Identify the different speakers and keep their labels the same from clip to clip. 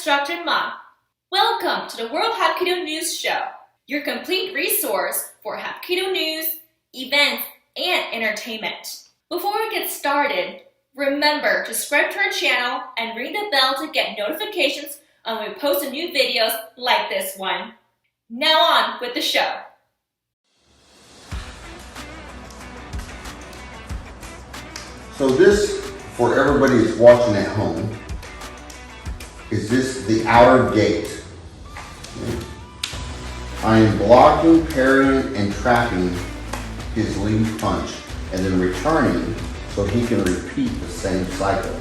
Speaker 1: Instructor Ma. Welcome to the World Hapkido News Show, your complete resource for Hapkido news, events, and entertainment. Before we get started, remember to subscribe to our channel and ring the bell to get notifications when we post new videos like this one. Now on with the show.
Speaker 2: So this, for everybody that's watching at home, is this the outer gate. I am blocking, parrying, and trapping his lead punch, and then returning so he can repeat the same cycle.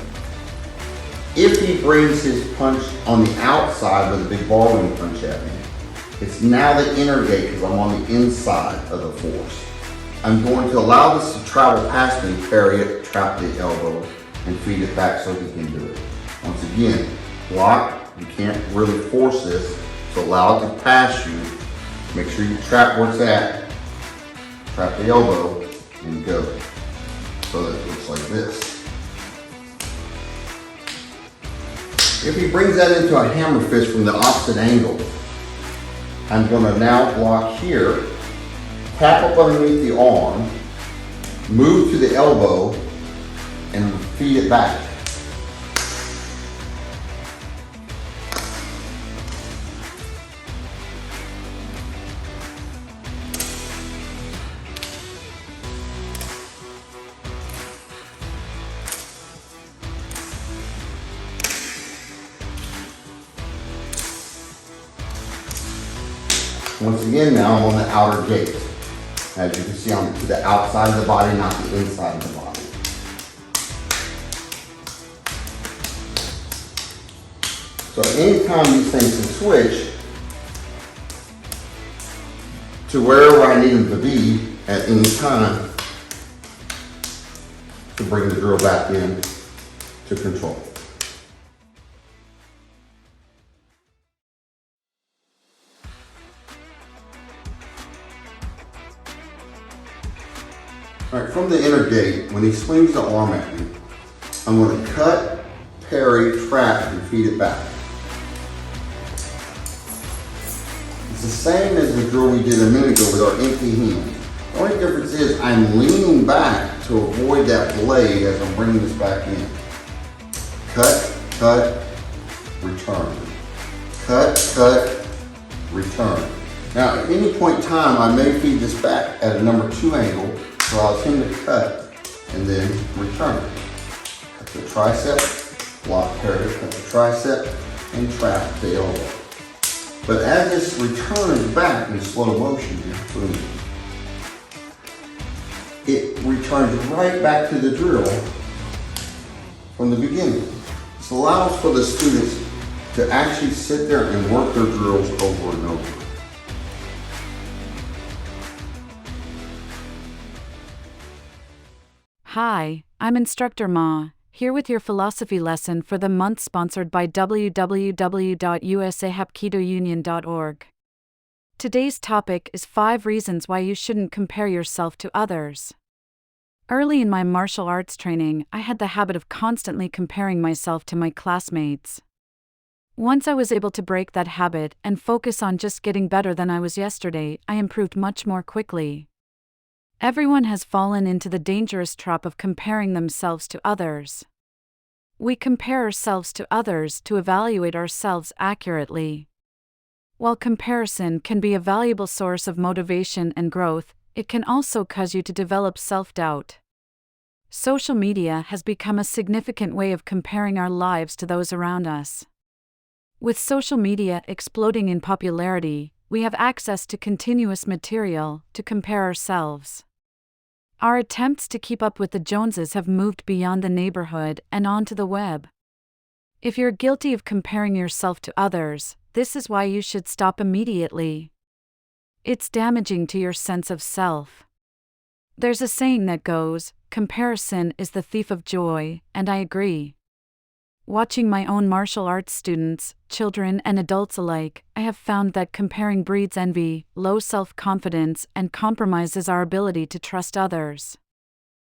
Speaker 2: If he brings his punch on the outside with a big ballroom punch at me, it's now the inner gate because I'm on the inside of the force. I'm going to allow this to travel past me, parry it, trap the elbow, and feed it back so he can do it. Once again, block, you can't really force this, so allow it to pass you. Make sure you trap where it's at, trap the elbow, and go. So that it looks like this. If he brings that into a hammer fist from the opposite angle, I'm going to now block here, tap up underneath the arm, move to the elbow, and feed it back. Once again, now I'm on the outer gate. As you can see, I'm to the outside of the body, not the inside of the body. So anytime these things can switch to wherever I need them to be at any time to bring the drill back in to control. All right, from the inner gate, when he swings the arm at me, I'm going to cut, parry, trap, and feed it back. It's the same as the drill we did a minute ago with our empty hand. The only difference is I'm leaning back to avoid that blade as I'm bringing this back in. Cut, cut, return. Cut, cut, return. Now, at any point in time, I may feed this back at a number 2 angle, allows him to cut and then return. Cut the tricep, block, parry, cut the tricep, and trap the elbow. But as this returns back in slow motion here, boom, it returns right back to the drill from the beginning. This allows for the students to actually sit there and work their drills over and over.
Speaker 3: Hi, I'm Instructor Ma, here with your philosophy lesson for the month sponsored by www.usahapkidounion.org. Today's topic is 5 reasons why you shouldn't compare yourself to others. Early in my martial arts training, I had the habit of constantly comparing myself to my classmates. Once I was able to break that habit and focus on just getting better than I was yesterday, I improved much more quickly. Everyone has fallen into the dangerous trap of comparing themselves to others. We compare ourselves to others to evaluate ourselves accurately. While comparison can be a valuable source of motivation and growth, it can also cause you to develop self-doubt. Social media has become a significant way of comparing our lives to those around us. With social media exploding in popularity, we have access to continuous material to compare ourselves. Our attempts to keep up with the Joneses have moved beyond the neighborhood and onto the web. If you're guilty of comparing yourself to others, this is why you should stop immediately. It's damaging to your sense of self. There's a saying that goes, "Comparison is the thief of joy," and I agree. Watching my own martial arts students, children and adults alike, I have found that comparing breeds envy, low self-confidence, and compromises our ability to trust others.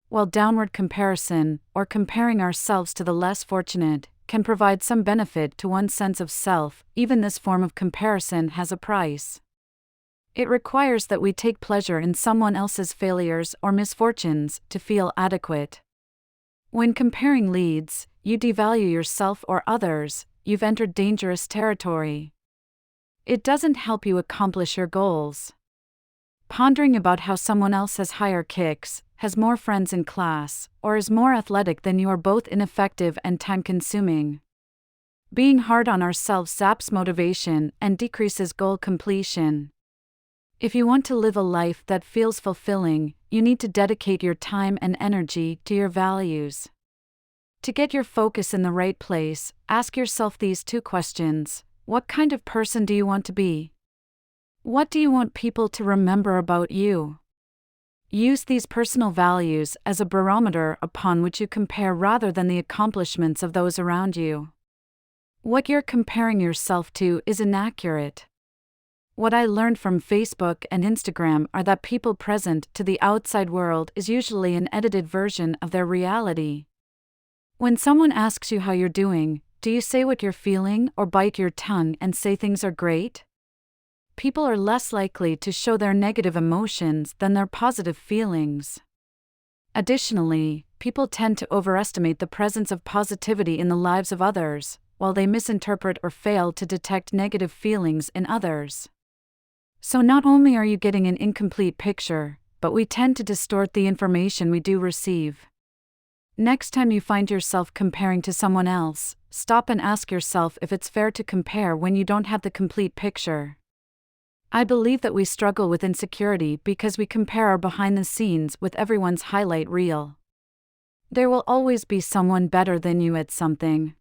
Speaker 3: While downward comparison, or comparing ourselves to the less fortunate, can provide some benefit to one's sense of self, even this form of comparison has a price. It requires that we take pleasure in someone else's failures or misfortunes to feel adequate. When comparing leads, you devalue yourself or others, you've entered dangerous territory. It doesn't help you accomplish your goals. Pondering about how someone else has higher kicks, has more friends in class, or is more athletic than you are both ineffective and time-consuming. Being hard on ourselves saps motivation and decreases goal completion. If you want to live a life that feels fulfilling, you need to dedicate your time and energy to your values. To get your focus in the right place, ask yourself these 2 questions. What kind of person do you want to be? What do you want people to remember about you? Use these personal values as a barometer upon which you compare rather than the accomplishments of those around you. What you're comparing yourself to is inaccurate. What I learned from Facebook and Instagram are that people present to the outside world is usually an edited version of their reality. When someone asks you how you're doing, do you say what you're feeling or bite your tongue and say things are great? People are less likely to show their negative emotions than their positive feelings. Additionally, people tend to overestimate the presence of positivity in the lives of others, while they misinterpret or fail to detect negative feelings in others. So not only are you getting an incomplete picture, but we tend to distort the information we do receive. Next time you find yourself comparing to someone else, stop and ask yourself if it's fair to compare when you don't have the complete picture. I believe that we struggle with insecurity because we compare our behind the scenes with everyone's highlight reel. There will always be someone better than you at something.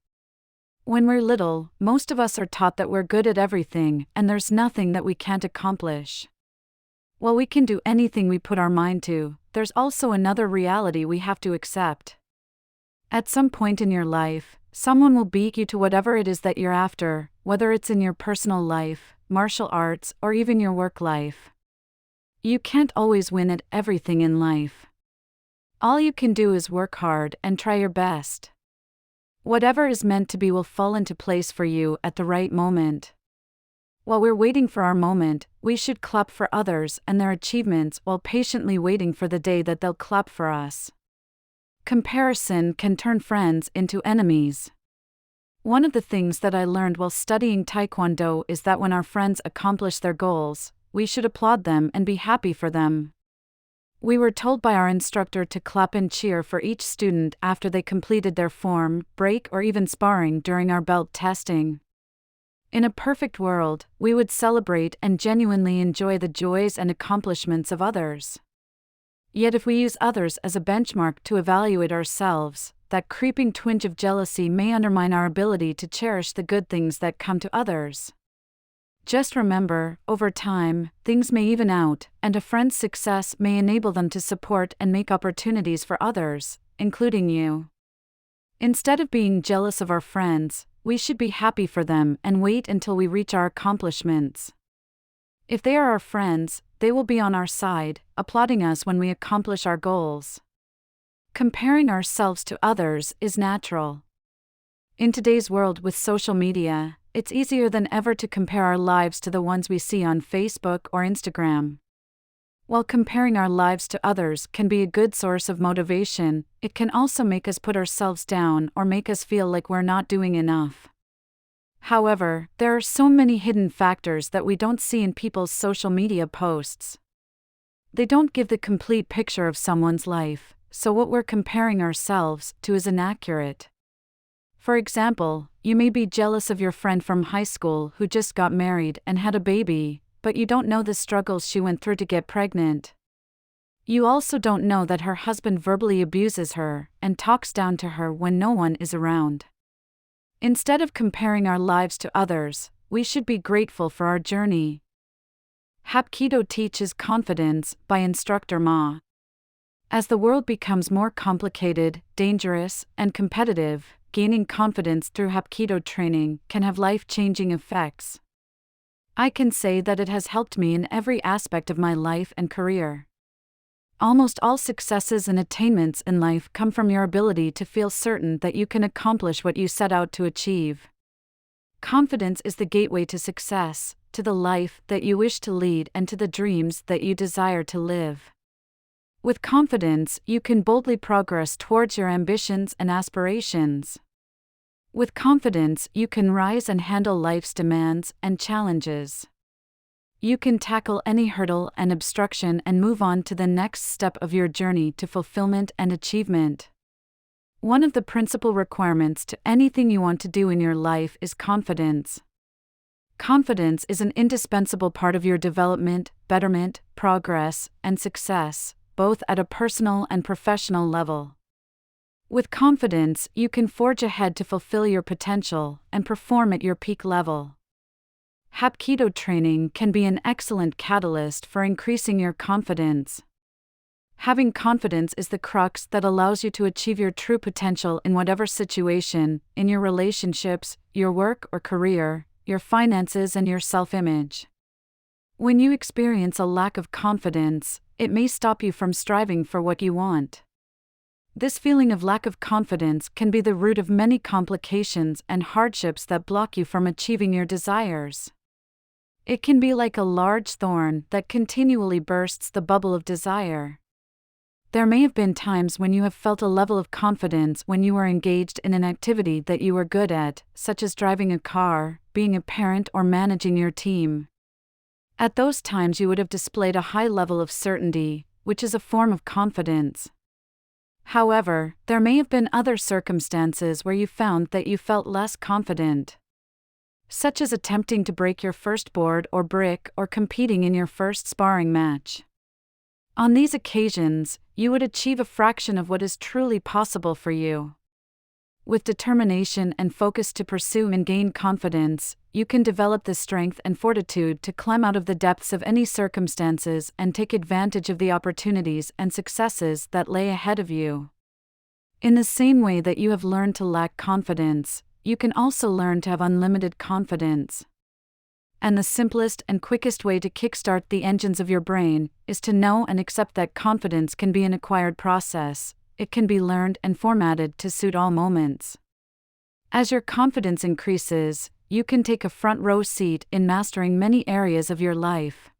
Speaker 3: When we're little, most of us are taught that we're good at everything and there's nothing that we can't accomplish. While we can do anything we put our mind to, there's also another reality we have to accept. At some point in your life, someone will beat you to whatever it is that you're after, whether it's in your personal life, martial arts, or even your work life. You can't always win at everything in life. All you can do is work hard and try your best. Whatever is meant to be will fall into place for you at the right moment. While we're waiting for our moment, we should clap for others and their achievements while patiently waiting for the day that they'll clap for us. Comparison can turn friends into enemies. One of the things that I learned while studying Taekwondo is that when our friends accomplish their goals, we should applaud them and be happy for them. We were told by our instructor to clap and cheer for each student after they completed their form, break, or even sparring during our belt testing. In a perfect world, we would celebrate and genuinely enjoy the joys and accomplishments of others. Yet if we use others as a benchmark to evaluate ourselves, that creeping twinge of jealousy may undermine our ability to cherish the good things that come to others. Just remember, over time, things may even out, and a friend's success may enable them to support and make opportunities for others, including you. Instead of being jealous of our friends, we should be happy for them and wait until we reach our accomplishments. If they are our friends, they will be on our side, applauding us when we accomplish our goals. Comparing ourselves to others is natural. In today's world with social media, it's easier than ever to compare our lives to the ones we see on Facebook or Instagram. While comparing our lives to others can be a good source of motivation, it can also make us put ourselves down or make us feel like we're not doing enough. However, there are so many hidden factors that we don't see in people's social media posts. They don't give the complete picture of someone's life, so what we're comparing ourselves to is inaccurate. For example, you may be jealous of your friend from high school who just got married and had a baby, but you don't know the struggles she went through to get pregnant. You also don't know that her husband verbally abuses her and talks down to her when no one is around. Instead of comparing our lives to others, we should be grateful for our journey. Hapkido teaches confidence by Instructor Ma. As the world becomes more complicated, dangerous, and competitive, gaining confidence through Hapkido training can have life-changing effects. I can say that it has helped me in every aspect of my life and career. Almost all successes and attainments in life come from your ability to feel certain that you can accomplish what you set out to achieve. Confidence is the gateway to success, to the life that you wish to lead, and to the dreams that you desire to live. With confidence, you can boldly progress towards your ambitions and aspirations. With confidence, you can rise and handle life's demands and challenges. You can tackle any hurdle and obstruction and move on to the next step of your journey to fulfillment and achievement. One of the principal requirements to anything you want to do in your life is confidence. Confidence is an indispensable part of your development, betterment, progress, and success, both at a personal and professional level. With confidence, you can forge ahead to fulfill your potential and perform at your peak level. Hapkido training can be an excellent catalyst for increasing your confidence. Having confidence is the crux that allows you to achieve your true potential in whatever situation, in your relationships, your work or career, your finances, and your self-image. When you experience a lack of confidence, it may stop you from striving for what you want. This feeling of lack of confidence can be the root of many complications and hardships that block you from achieving your desires. It can be like a large thorn that continually bursts the bubble of desire. There may have been times when you have felt a level of confidence when you were engaged in an activity that you were good at, such as driving a car, being a parent, or managing your team. At those times you would have displayed a high level of certainty, which is a form of confidence. However, there may have been other circumstances where you found that you felt less confident, such as attempting to break your first board or brick or competing in your first sparring match. On these occasions, you would achieve a fraction of what is truly possible for you. With determination and focus to pursue and gain confidence, you can develop the strength and fortitude to climb out of the depths of any circumstances and take advantage of the opportunities and successes that lay ahead of you. In the same way that you have learned to lack confidence, you can also learn to have unlimited confidence. And the simplest and quickest way to kickstart the engines of your brain is to know and accept that confidence can be an acquired process. It can be learned and formatted to suit all moments. As your confidence increases, you can take a front row seat in mastering many areas of your life.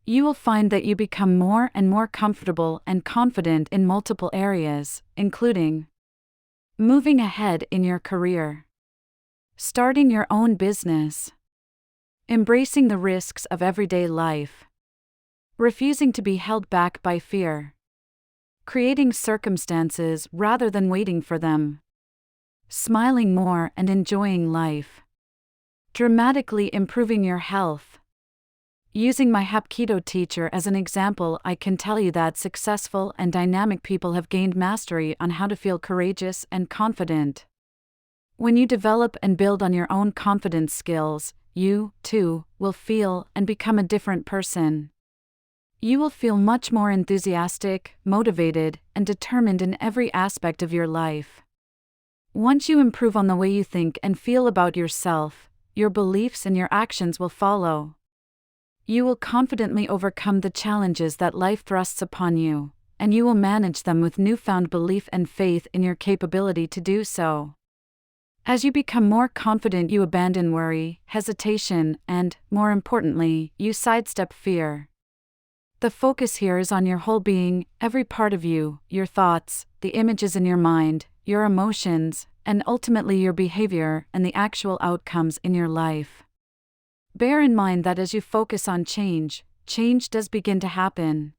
Speaker 3: You will find that you become more and more comfortable and confident in multiple areas, including moving ahead in your career, starting your own business, embracing the risks of everyday life, refusing to be held back by fear, creating circumstances rather than waiting for them, smiling more and enjoying life, dramatically improving your health. Using my Hapkido teacher as an example, I can tell you that successful and dynamic people have gained mastery on how to feel courageous and confident. When you develop and build on your own confidence skills, you, too, will feel and become a different person. You will feel much more enthusiastic, motivated, and determined in every aspect of your life. Once you improve on the way you think and feel about yourself, your beliefs and your actions will follow. You will confidently overcome the challenges that life thrusts upon you, and you will manage them with newfound belief and faith in your capability to do so. As you become more confident, you abandon worry, hesitation, and, more importantly, you sidestep fear. The focus here is on your whole being, every part of you, your thoughts, the images in your mind, your emotions, and ultimately your behavior and the actual outcomes in your life. Bear in mind that as you focus on change, change does begin to happen.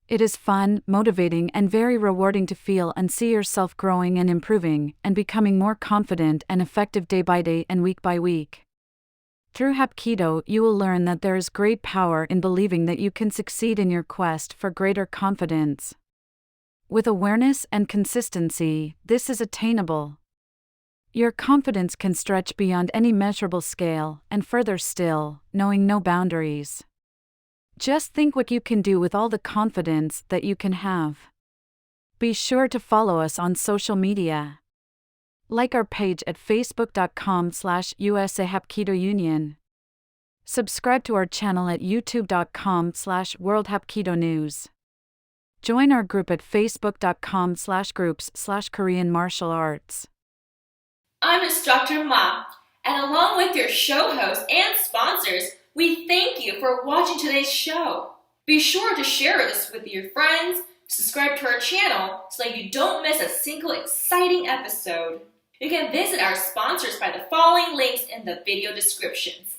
Speaker 3: It is fun, motivating, and very rewarding to feel and see yourself growing and improving and becoming more confident and effective day by day and week by week. Through Hapkido, you will learn that there is great power in believing that you can succeed in your quest for greater confidence. With awareness and consistency, this is attainable. Your confidence can stretch beyond any measurable scale, and further still, knowing no boundaries. Just think what you can do with all the confidence that you can have. Be sure to follow us on social media. Like our page at facebook.com/USA Hapkido Union. Subscribe to our channel at youtube.com/World Hapkido News. Join our group at facebook.com/groups/Korean martial arts.
Speaker 1: I'm Instructor Ma, and along with your show hosts and sponsors, we thank you for watching today's show. Be sure to share this with your friends, subscribe to our channel so that you don't miss a single exciting episode. You can visit our sponsors by the following links in the video descriptions.